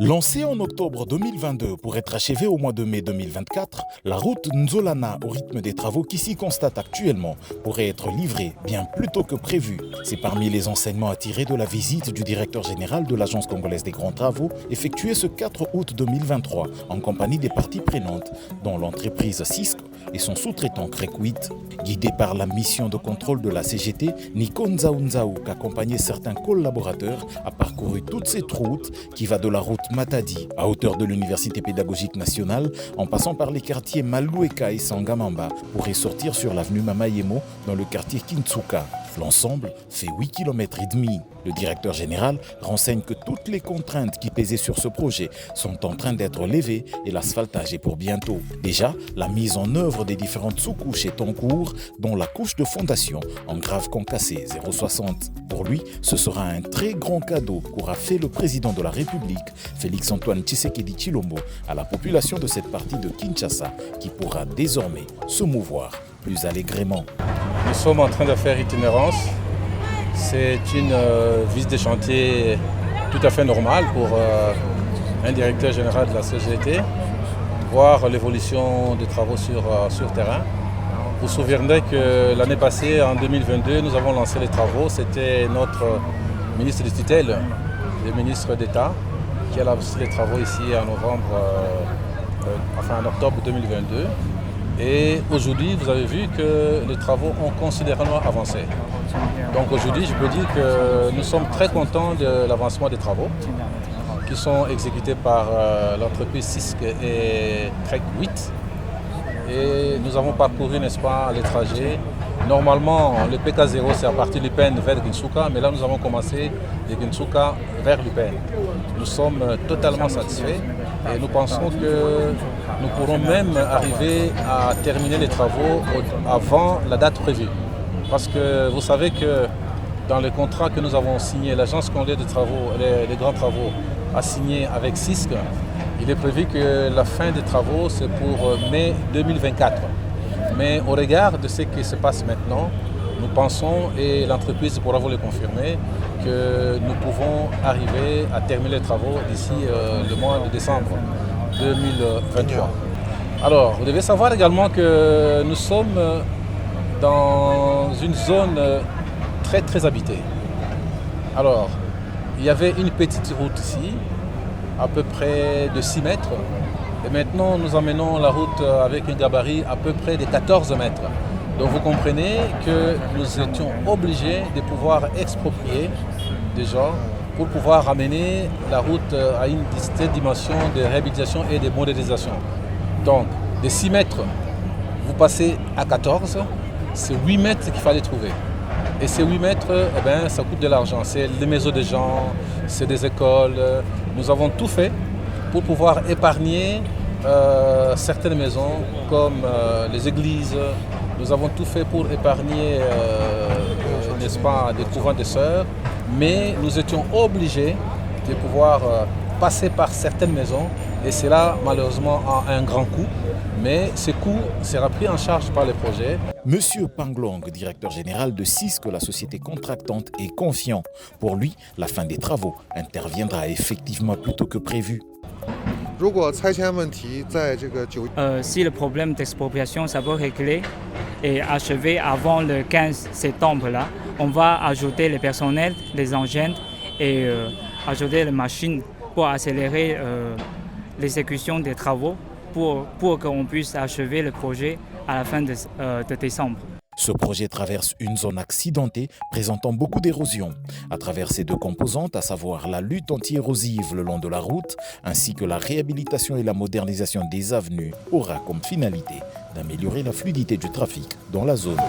Lancée en octobre 2022 pour être achevée au mois de mai 2024, la route Nzolana, au rythme des travaux qui s'y constatent actuellement, pourrait être livrée bien plus tôt que prévu. C'est parmi les enseignements à tirer de la visite du directeur général de l'Agence congolaise des grands travaux, effectuée ce 4 août 2023, en compagnie des parties prenantes, dont l'entreprise Cisco et son sous-traitant Crekwit. Guidé par la mission de contrôle de la CGT, Nico Nzaounzaou, accompagné certains collaborateurs, a parcouru toute cette route qui va de la route Matadi, à hauteur de l'Université pédagogique nationale, en passant par les quartiers Maloueka et Sangamamba, pour y sortir sur l'avenue Mamayemo dans le quartier Kintsuka. L'ensemble fait 8 km et demi. Le directeur général renseigne que toutes les contraintes qui pesaient sur ce projet sont en train d'être levées et l'asphaltage est pour bientôt. Déjà, la mise en œuvre des différentes sous-couches est en cours, dont la couche de fondation en grave concassé 0,60. Pour lui, ce sera un très grand cadeau qu'aura fait le président de la République, Félix-Antoine Tshisekedi Tshilombo, à la population de cette partie de Kinshasa, qui pourra désormais se mouvoir plus allègrement. Nous sommes en train de faire itinérance. C'est une visite de chantier tout à fait normale pour un directeur général de la CGT, voir l'évolution des travaux sur terrain. Vous vous souviendrez que l'année passée, en 2022, nous avons lancé les travaux. C'était notre ministre de tutelle, le ministre d'État, qui a lancé les travaux ici en octobre 2022. Et aujourd'hui, vous avez vu que les travaux ont considérablement avancé. Donc aujourd'hui, je peux dire que nous sommes très contents de l'avancement des travaux qui sont exécutés par l'entreprise Cisco et Crekwit. Et nous avons parcouru, n'est-ce pas, les trajets. Normalement, le PK0, c'est à partir de l'Upen vers Ginsuka, mais là, nous avons commencé de Ginsuka vers l'Upen. Nous sommes totalement satisfaits et nous pensons que nous pourrons même arriver à terminer les travaux avant la date prévue. Parce que vous savez que dans le contrat que nous avons signé, l'agence congolaise des travaux, les grands travaux, a signé avec Cisco, il est prévu que la fin des travaux, c'est pour mai 2024. Mais au regard de ce qui se passe maintenant, nous pensons, et l'entreprise pourra vous le confirmer, que nous pouvons arriver à terminer les travaux d'ici le mois de décembre 2023. Alors, vous devez savoir également que nous sommes dans une zone très très habitée. Alors, il y avait une petite route ici, à peu près de 6 mètres. Et maintenant, nous emmenons la route avec un gabarit à peu près de 14 mètres. Donc vous comprenez que nous étions obligés de pouvoir exproprier des gens pour pouvoir amener la route à une certaine dimension de réhabilitation et de modernisation. Donc, de 6 mètres, vous passez à 14, c'est 8 mètres qu'il fallait trouver. Et ces 8 mètres, ça coûte de l'argent. C'est les maisons des gens, c'est des écoles. Nous avons tout fait pour pouvoir épargner certaines maisons comme les églises. Nous avons tout fait pour épargner, n'est-ce pas, des couvents de sœurs. Mais nous étions obligés de pouvoir passer par certaines maisons. Et cela, malheureusement, a un grand coût. Mais ce coût sera pris en charge par les projets. Monsieur Panglong, directeur général de Cisco, la société contractante, est confiant. Pour lui, la fin des travaux interviendra effectivement plus tôt que prévu. Si le problème d'expropriation ça peut régler et achever avant le 15 septembre, là, on va ajouter les personnels, les engins et ajouter les machines pour accélérer l'exécution des travaux pour qu'on puisse achever le projet à la fin de décembre. Ce projet traverse une zone accidentée présentant beaucoup d'érosion. À travers ces deux composantes, à savoir la lutte anti-érosive le long de la route, ainsi que la réhabilitation et la modernisation des avenues, aura comme finalité d'améliorer la fluidité du trafic dans la zone.